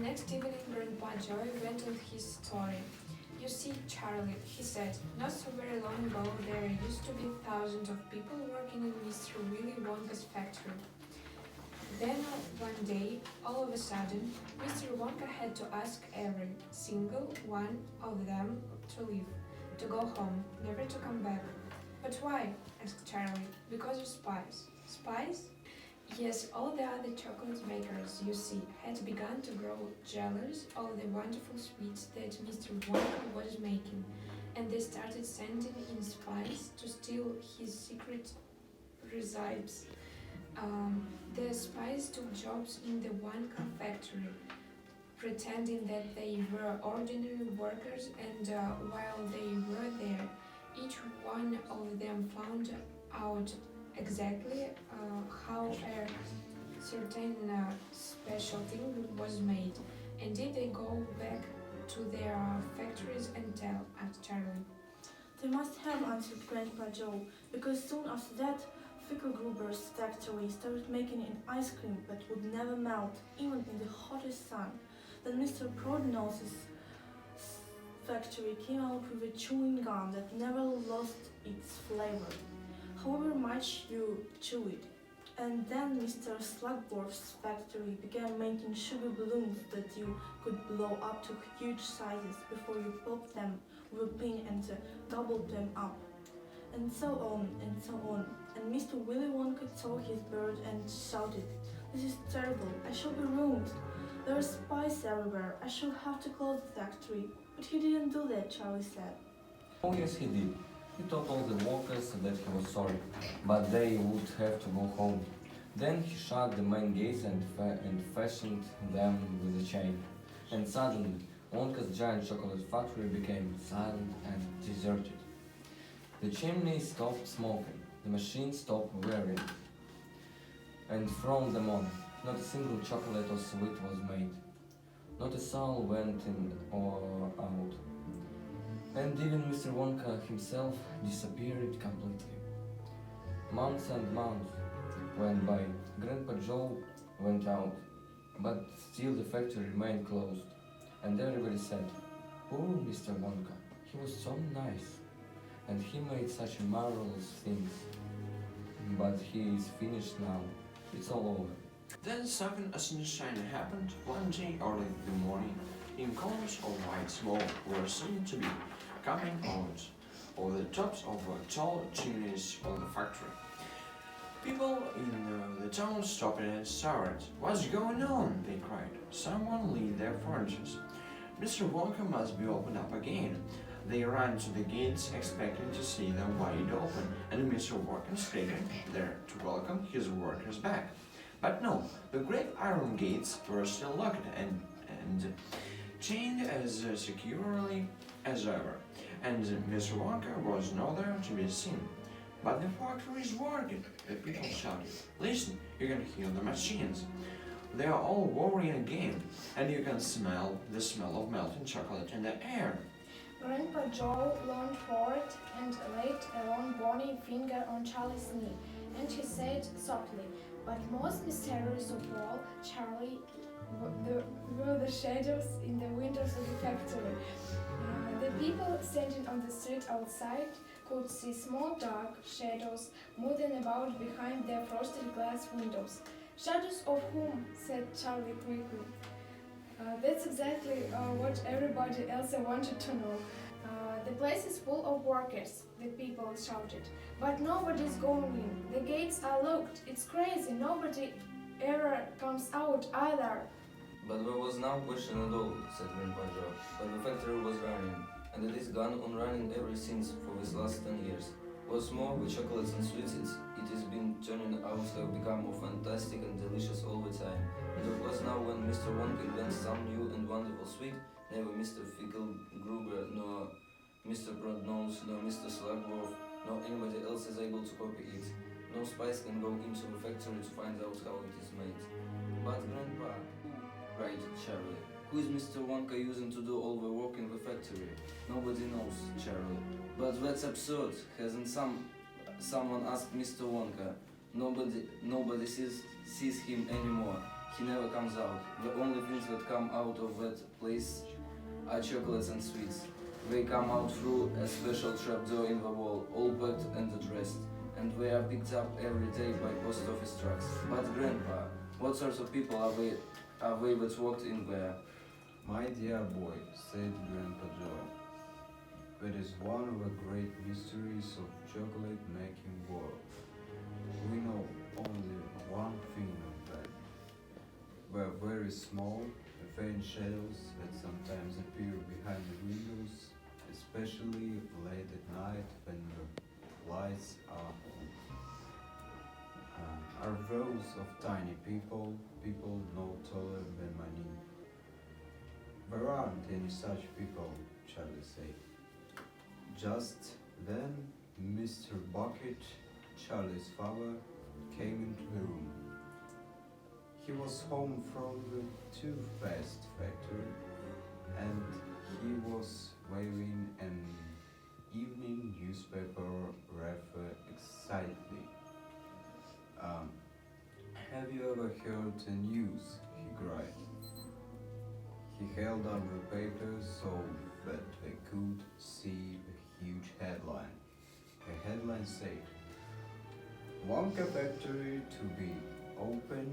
next evening, Grandpa Joe went on his story. You see, Charlie, he said, not so very long ago there used to be thousands of people working in Mr. Willy Wonka's factory. Then one day, all of a sudden, Mr. Wonka had to ask every single one of them to leave, to go home, never to come back. But why? Asked Charlie. Because of spies. Spies? Yes, all the other chocolate makers, you see, had begun to grow jealous of the wonderful sweets that Mr. Wonka was making, and they started sending in spies to steal his secret recipes. The spies took jobs in the Wonka factory, pretending that they were ordinary workers, and while they were there, each one of them found out exactly how a certain special thing was made. And did they go back to their factories and tell? Asked Charlie. They must have, answered Grandpa Joe, because soon after that, Fickelgruber's factory started making an ice cream that would never melt, even in the hottest sun. Then Mr. Prodnose's factory came out with a chewing gum that never lost its flavor, however much you chew it. And then Mr. Slugworth's factory began making sugar balloons that you could blow up to huge sizes before you popped them with a pin and gobbled them up. And so on and so on. And Mr. Willy Wonka saw his bird and shouted, "This is terrible, I shall be ruined. There are spies everywhere, I shall have to close the factory." But he didn't do that, Charlie said. Oh yes, he did. He told all the workers that he was sorry, but they would have to go home. Then he shut the main gates and fastened them with a chain. And suddenly, Wonka's giant chocolate factory became silent and deserted. The chimney stopped smoking, the machine stopped whirring, and from then on, not a single chocolate or sweet was made. Not a soul went in or out. And even Mr. Wonka himself disappeared completely. Months and months went by. Grandpa Joe went out, but still the factory remained closed. And everybody said, "Poor Mr. Wonka, he was so nice, and he made such marvelous things. But he is finished now. It's all over." Then something astonishing happened one day early in the morning. In columns of white smoke were seen to be coming out of the tops of tall chimneys of the factory. People in the town stopped and stared. "What's going on?" they cried. "Someone lit their furnaces. Mr. Wonka must be opened up again." They ran to the gates, expecting to see them wide open, and Mr. Wonka standing there to welcome his workers back. But no, the great iron gates were still locked and chained as securely as ever, and Mr. Wonka was nowhere to be seen. "But the factory is working," the people shouted. "Listen, you can hear the machines. They are all whirring again, and you can smell the smell of melting chocolate in the air." Grandpa Joe leaned forward and laid a long bony finger on Charlie's knee, and he said softly, "But most mysterious of all, Charlie, were the shadows in the windows of the factory. The people standing on the street outside could see small dark shadows moving about behind their frosted glass windows." "Shadows of whom?" said Charlie quickly. That's exactly what everybody else wanted to know. "The place is full of workers," the people shouted, "but nobody's going in. The gates are locked. It's crazy. Nobody ever comes out either." But there was no question at all, said Grandpa Joe, but the factory was running, and it has gone on running ever since for these last 10 years. What's more, with chocolates and sweets, it has been turning out to have become more fantastic and delicious all the time. And of course now when Mr. Wonka invents some new and wonderful sweet, never Mr. Fickelgruber, nor Mr. Prodnose, nor Mr. Slugworth, nor anybody else is able to copy it. No spies can go into the factory to find out how it is made. "But Grandpa," cried Charlie, "who is Mr. Wonka using to do all the work in the factory?" "Nobody knows, Charlie." "But that's absurd. Hasn't someone asked Mr. Wonka? Nobody sees him anymore. he never comes out. The only things that come out of that place are chocolates and sweets. They come out through a special trapdoor in the wall, all packed and addressed, and they are picked up every day by post office trucks. But Grandpa, what sorts of people are they that walked in there? My dear boy, said Grandpa Joe, that is one of the great mysteries of chocolate making world. We know only one thing of them. They are very small, faint shadows that sometimes appear behind the windows, especially late at night when the lights are on. Are those of tiny people no taller than my knee. There aren't any such people, Charlie said. Just then, Mr. Bucket, Charlie's father, came into the room. He was home from the toothpaste factory, and he was waving an evening newspaper rather excitedly. Have you ever heard the news? He cried. He held up the paper so that they could see the huge headline. The headline said, Wonka factory to be open